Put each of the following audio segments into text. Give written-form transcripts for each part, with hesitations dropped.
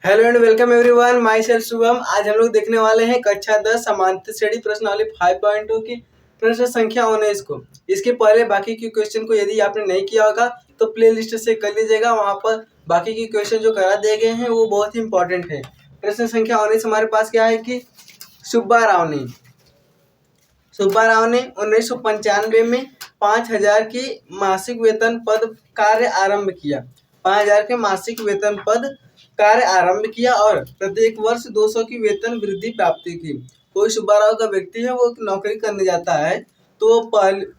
Hello and welcome everyone, my self Shubham. आज हम लोग देखने वाले हैं कक्षा 10 समांतर श्रेणी प्रश्नावली 5.2 की प्रश्न संख्या 19 को। इसके पहले बाकी के क्वेश्चन को यदि आपने नहीं किया होगा तो प्ले लिस्ट से कर लीजिएगा। वहां पर बाकी के क्वेश्चन जो करा दिए गए हैं वो बहुत ही इंपॉर्टेंट है। प्रश्न संख्या 19 हमारे पास क्या है कि सुब्बा राव ने 1995 में 5,000 की मासिक वेतन पद कार्य आरंभ किया। 5,000 के मासिक वेतन पद कार्य आरंभ किया और प्रत्येक वर्ष 200 की वेतन वृद्धि प्राप्ति की। कोई सुब्बा राव का व्यक्ति है, वो नौकरी करने जाता है तो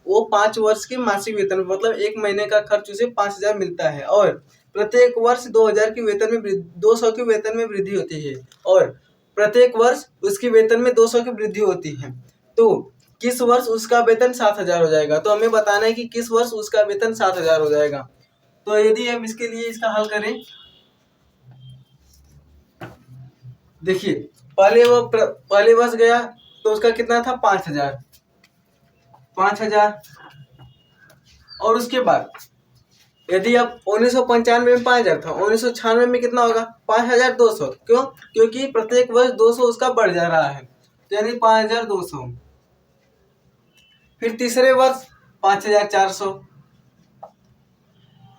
वो 5 वर्ष की मासिक वेतन मतलब एक महीने का खर्च उसे 5,000 मिलता है और प्रत्येक वर्ष 2,000 की वेतन में 200 की वेतन में वृद्धि होती है और प्रत्येक वर्ष उसकी वेतन में 200 की वृद्धि होती है। तो किस वर्ष उसका वेतन 7,000 हो जाएगा, तो हमें बताना है कि किस वर्ष उसका वेतन 7,000 हो जाएगा। तो यदि हम इसके लिए इसका हल करें, देखिए पहले वर्ष गया तो उसका कितना था 5,000 और उसके बाद यदि अब 1995 में 5,000 था, 1996 में कितना होगा 5,200। क्यों? क्योंकि प्रत्येक वर्ष 200 उसका बढ़ जा रहा है, तो यानी 5,200। फिर तीसरे वर्ष 5,400,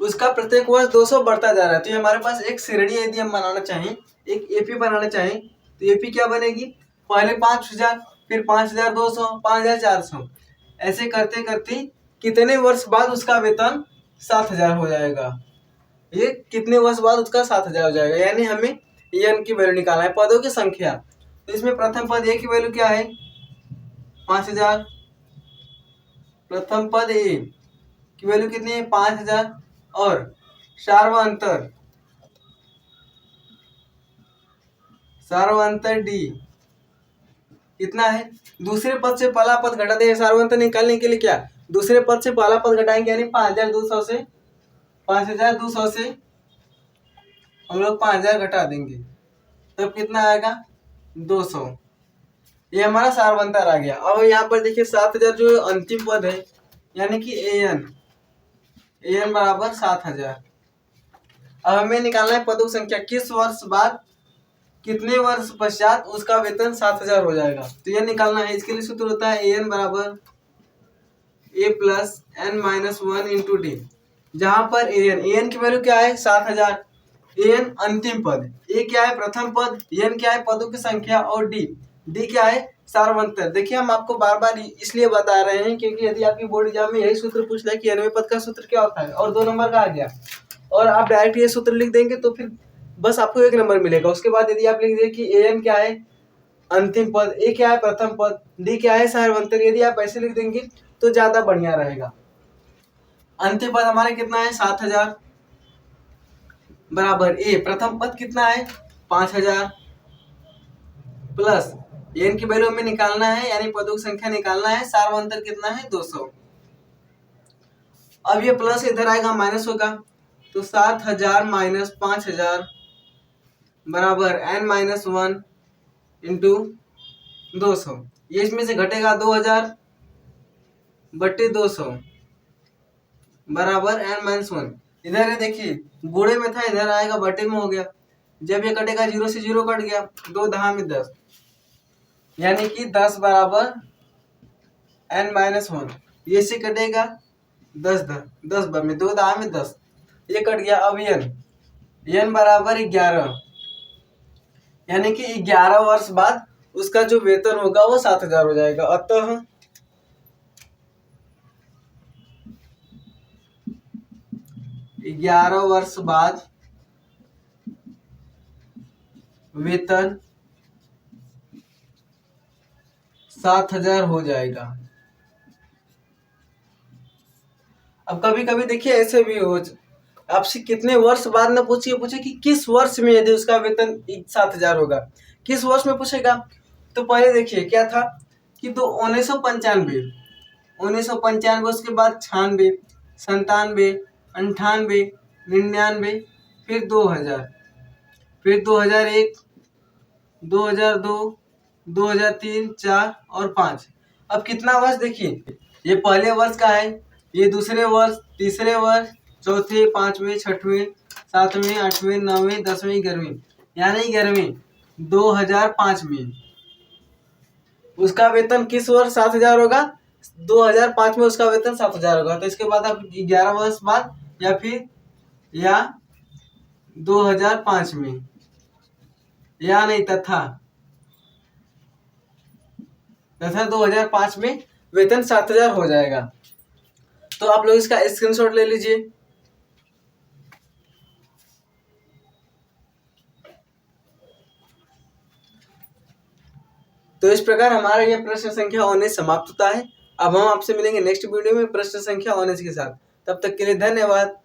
उसका प्रत्येक वर्ष 200 बढ़ता जा रहा है। तो ये हमारे पास एक श्रेणी यदि हम बनाना चाहें, एक एपी बनाना चाहें तो एपी क्या बनेगी, पहले 5,000 फिर 5,200 5,400, ऐसे करते करते कितने वर्ष बाद उसका वेतन 7,000 हो जाएगा। ये कितने वर्ष बाद उसका 7,000 हो जाएगा, यानी हमें एन की वैल्यू निकालना है, पदों की संख्या। तो इसमें प्रथम पद ए की वैल्यू क्या है 5,000, प्रथम पद ए की वैल्यू कितनी है 5,000 और सार्वंतर डी कितना है, दूसरे पद से पहला पद घटा देंगे। सार्वंतर निकालने के लिए क्या, दूसरे पद से पहला पद घटाएंगे, यानी 5,200 से हम लोग 5,000 घटा देंगे, तब कितना आएगा 200। ये हमारा सार्वंतर आ गया। अब यहाँ पर देखिए 7,000 जो अंतिम पद है, यानी कि एन बराबर 7,000। अब हमें निकालना है पदों की संख्या, किस वर्ष बाद कितने वर्ष पश्चात उसका वेतन 7,000 हो जाएगा। तो यह निकालना है, इसके लिए सूत्र होता है एन बराबर A plus N minus 1 into D, जहां पर एन की वैल्यू क्या है 7,000, एन अंतिम पद, ए क्या है प्रथम पद, एन क्या है पदों की संख्या और डी क्या है सार्वंतर। देखिए हम आपको बार बार इसलिए बता रहे हैं क्योंकि यदि आपकी बोर्ड एग्जाम में यही सूत्र पूछ ले कि nवें पद का सूत्र क्या होता है और 2 नंबर का आ गया और आप डायरेक्ट ये सूत्र लिख देंगे तो फिर बस आपको 1 नंबर मिलेगा। उसके बाद यदि आप लिख दें कि एन क्या है अंतिम पद, ए क्या है प्रथम पद, डी क्या है सार्वंतर, यदि आप ऐसे लिख देंगे तो ज्यादा बढ़िया रहेगा। अंतिम पद हमारे कितना है 7,000 बराबर ए प्रथम पद कितना है 5,000 प्लस एन की वैल्यू हमें निकालना है, यानी पदों की संख्या निकालना है, सार्वंतर कितना है 200। अब ये प्लस इधर आएगा माइनस होगा, तो 7,000 माइनस 5,000 बराबर n माइनस 1 इंटू 200। ये इसमें से घटेगा 2,000 बट्टे 200 बराबर n माइनस 1। इधर है देखिए गुणे में था, इधर आएगा बटे में हो गया। जब ये कटेगा 0 से 0 कट गया, 2 दहा में 10, यानी कि 10 बराबर n माइनस 1। ये से कटेगा 10 बार में 2 दहा में 10, ये कट गया। अब n बराबर 11, यानी कि 11 वर्ष बाद उसका जो वेतन होगा वो 7,000 हो जाएगा। अतः ग्यारह वर्ष बाद वेतन 7,000 हो जाएगा। अब कभी कभी देखिए ऐसे भी हो, आपसे कितने वर्ष बाद न पूछे कि किस वर्ष में यदि उसका वेतन 7,000 होगा, किस वर्ष में पूछेगा। तो पहले देखिए क्या था कि 1995, उसके बाद 96, 97, 98, 99, फिर 2000, फिर 2001, 2002, 2003, 4 और 5। अब कितना वर्ष देखिए, ये पहले वर्ष का है, ये दूसरे वर्ष, तीसरे वर्ष, चौथे, पांचवें, छठवें, सातवें, आठवें, नौवें, 10वें, 11वें, यानी 11वीं 2005 में उसका वेतन किस वर्ष 7,000 होगा? 2005 में उसका वेतन 7,000 होगा। तो इसके बाद आप 11 वर्ष बाद या 2005 में या नहीं तथा 2005 में वेतन 7,000 हो जाएगा। तो आप लोग इसका स्क्रीनशॉट ले लीजिए। तो इस प्रकार हमारा यह प्रश्न संख्या 19 समाप्त होता है। अब हम आपसे मिलेंगे नेक्स्ट वीडियो में प्रश्न संख्या 19 के साथ। तब तक के लिए धन्यवाद।